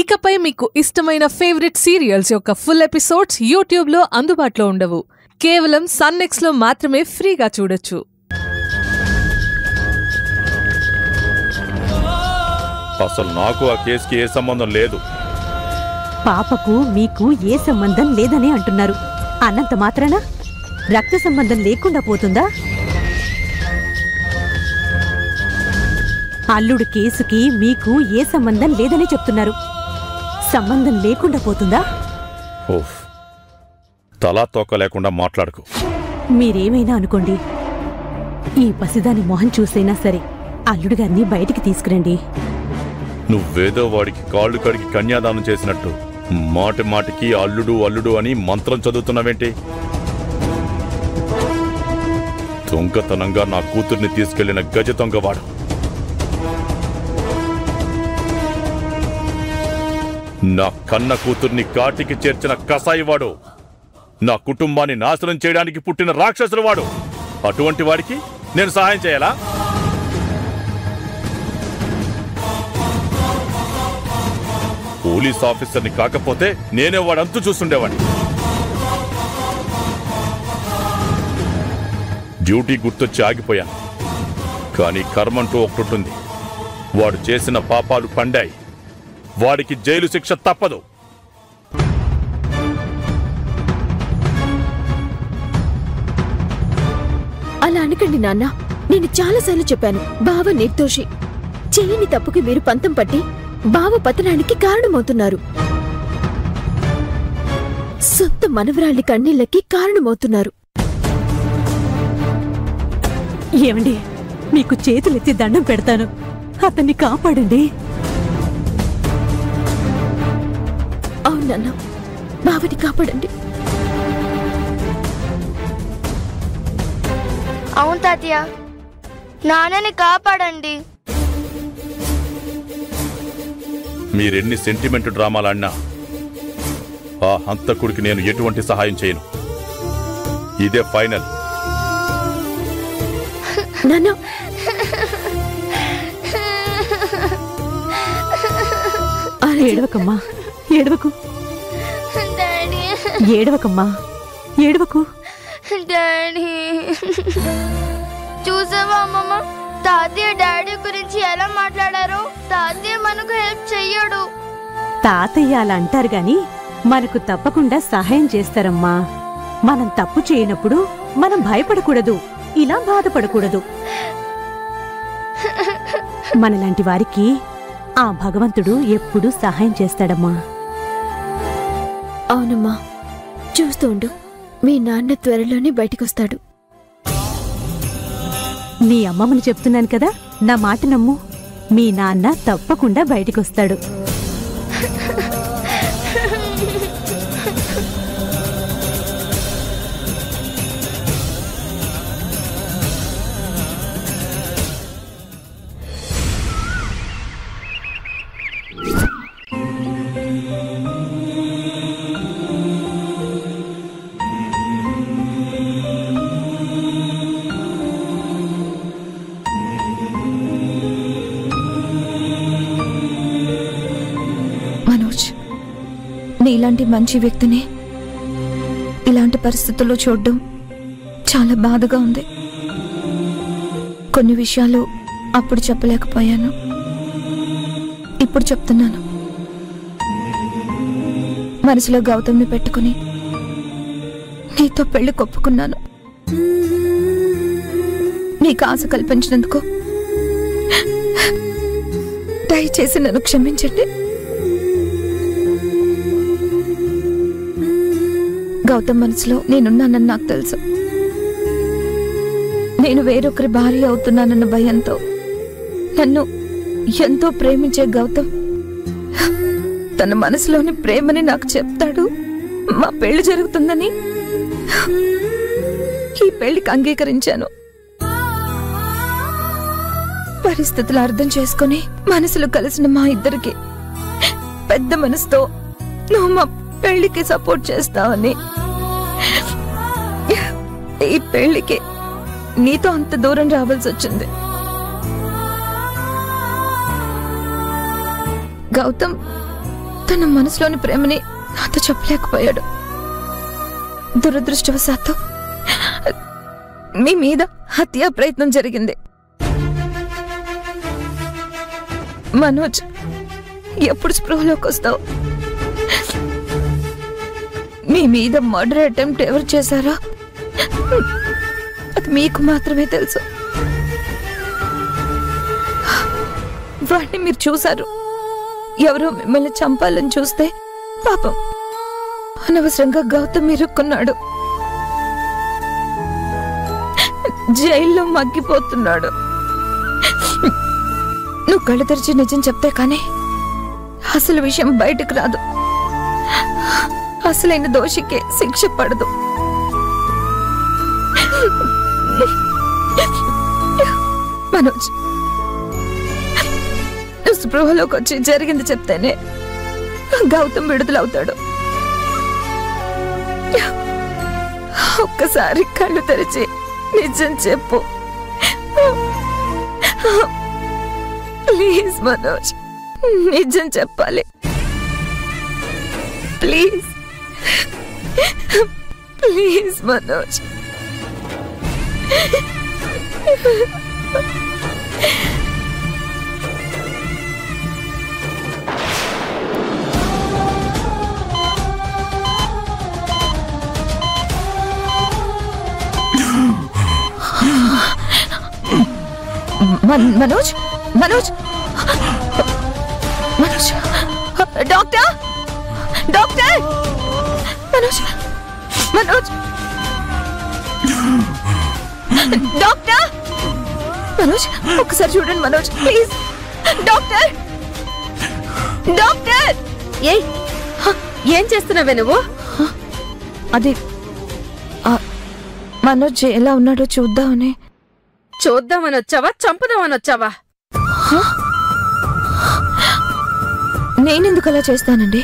ఇకపై మీకు ఇష్టమైన ఫేవరెట్ సీరియల్స్ యొక్క ఫుల్ ఎపిసోడ్స్ యూట్యూబ్లో అందుబాటులో ఉండవు. కేవలం సన్నెక్స్లో మాత్రమే ఫ్రీగా చూడొచ్చు. అసలు నాకు ఆ కేసుకి ఏ సంబంధం లేదు. పాపకు మీకు ఏ సంబంధం లేదని అంటున్నారు. అన్నంత మాత్రాన రక్త సంబంధం లేకుండా పోతుందా? అల్లుడు కేసుకి మీకు ఏ సంబంధం లేదని చెప్తున్నారు. సంబంధం లేకుండా పోతుందా? ఓఫ్, తలా తోక లేకుండా మాట్లాడుకో. మీరేమైనా అనుకోండి, ఈ పసిదాని మొహం చూసైనా సరే అల్లుడు గారిని బయటికి తీసుకురండి. నువ్వేదో వాడికి కాళ్ళు కడిగి కన్యాదానం చేసినట్టు మాటి మాటికి అల్లుడు అల్లుడు అని మంత్రం చదువుతున్నావేంటి? దొంగతనంగా నా కూతుర్ని తీసుకెళ్లిన గజ దొంగవాడు. నా కన్న కూతుర్ని కాటికి చేర్చిన కసాయివాడు. నా కుటుంబాన్ని నాశనం చేయడానికి పుట్టిన రాక్షసుడు వాడు. అటువంటి వాడికి నేను సహాయం చేయాలా? పోలీస్ ఆఫీసర్ని కాకపోతే నేనే వాడంతు చూస్తుండేవాడిని. డ్యూటీ గుర్తొచ్చి ఆగిపోయాను. కానీ కర్మంటూ ఒకటుంటుంది. వాడు చేసిన పాపాలు పండాయి. వాడికి జైలు శిక్ష తప్పదు. అలా అనకండి నాన్న. నేను చాలాసార్లు చెప్పాను, బావ నిర్దోషి. చెయ్యని తప్పుకి మీరు పంతం పట్టి బావ పతనానికి కారణమవుతున్నారు. సొంత మనవరాళ్లి కన్నీళ్లకి కారణమవుతున్నారు. ఏమండి, మీకు చేతులెత్తి దండం పెడతాను, అతన్ని కాపాడండి. అవునన్న, బావని కాపాడండి. అవును తాతయ్య, నాన్నని కాపాడండి. మీరెన్ని సెంటిమెంట్ డ్రామాలాడినా ఆ హంతకుడికి నేను ఎటువంటి సహాయం చేయను. ఇదే ఫైనల్. ఏడవకమ్మా, ఏడవకు. ఏడవకమ్మా, ఏడవకు. డాడీ, చూసావా అమ్మమ్మ, తాతయ్య డాడీ గురించి ఎలా మాట్లాడారో? తాతయ్య మనకు హెల్ప్ చెయ్యడు. తాతయ్య అలా అంటారు గాని మనకు తప్పకుండా సహాయం చేస్తారమ్మా. మనం తప్పు చేయనప్పుడు మనం భయపడకూడదు, ఇలా బాధపడకూడదు. మనలాంటి వారికి ఆ భగవంతుడు ఎప్పుడూ సహాయం చేస్తాడమ్మా. అవునమ్మా, చూస్తూ ఉండు, మీ నాన్న త్వరలోనే బయటికొస్తాడు. నీ అమ్మమ్మని చెప్తున్నాను కదా, నా మాట నమ్ము. మీ నాన్న తప్పకుండా బయటికొస్తాడు. నీలాంటి మంచి వ్యక్తిని ఇలాంటి పరిస్థితుల్లో చూడడం చాలా బాధగా ఉంది. కొన్ని విషయాలు అప్పుడు చెప్పలేకపోయాను, ఇప్పుడు చెప్తున్నాను. మనసులో గౌతమ్ని పెట్టుకుని నీతో పెళ్లి కొప్పుకున్నాను. నీకు ఆశ కల్పించినందుకు దయచేసి నన్ను క్షమించండి. గౌతమ్ మనసులో నేనున్నానని నాకు తెలుసు. నేను వేరొకరి భార్య అవుతున్నానన్న భయంతో నన్ను ఎంతో ప్రేమించే గౌతమ్ తన మనసులోని ప్రేమని నాకు చెప్తాడు. మా పెళ్లి జరుగుతుందని ఈ పెళ్లికి అంగీకరించాను. పరిస్థితులు అర్థం చేసుకుని మనసులు కలిసిన మా ఇద్దరికి పెద్ద మనసుతో నువ్వు మా పెళ్లికి సపోర్ట్ చేస్తావని, ఈ పెళ్లికి నీతో అంత దూరం రావాల్సి వచ్చింది. గౌతమ్ తన మనసులోని ప్రేమని నాతో చెప్పలేకపోయాడు. దురదృష్టవశాత్తు మీ మీద హత్యా ప్రయత్నం జరిగింది. మనోజ్, ఎప్పుడు స్పృహలోకి వస్తావు? మీ మీద మర్డర్ అటెంప్ట్ ఎవరు చేశారో అది మీకు మాత్రమే తెలుసు. వాడిని మీరు చూశారు. ఎవరో మిమ్మల్ని చంపాలని చూస్తే పాపం అనవసరంగా గౌతమ్ ఇరుక్కున్నాడు. జైల్లో మగ్గిపోతున్నాడు. నువ్వు కళ్ళు తెరిచి నిజం చెప్తే కానీ అసలు విషయం బయటకు రాదు. అసలైన దోషికే శిక్ష పడదు. మనోజ్, నువ్వు స్పృహలోకి వచ్చి జరిగింది చెప్తేనే గౌతమ్ విడుదలవుతాడు. ఒక్కసారి కళ్ళు తెరిచి నిజం చెప్పు ప్లీజ్. మనోజ్, నిజం చెప్పాలి please. Please Manoj. Manoj, Manoj, Manoj, doctor, doctor, Manoj, Manoj, doctor, Manoj, ఒక్కసారి చూడండి మనోజ్ ప్లీజ్. Doctor, doctor. ఏం చేస్తున్నావే నువ్వు? అది మనోజ్ ఎలా ఉన్నాడో చూద్దామని. చూద్దామని వచ్చావా, చంపుదామని వచ్చావా? నేనెందుకు అలా చేస్తానండి?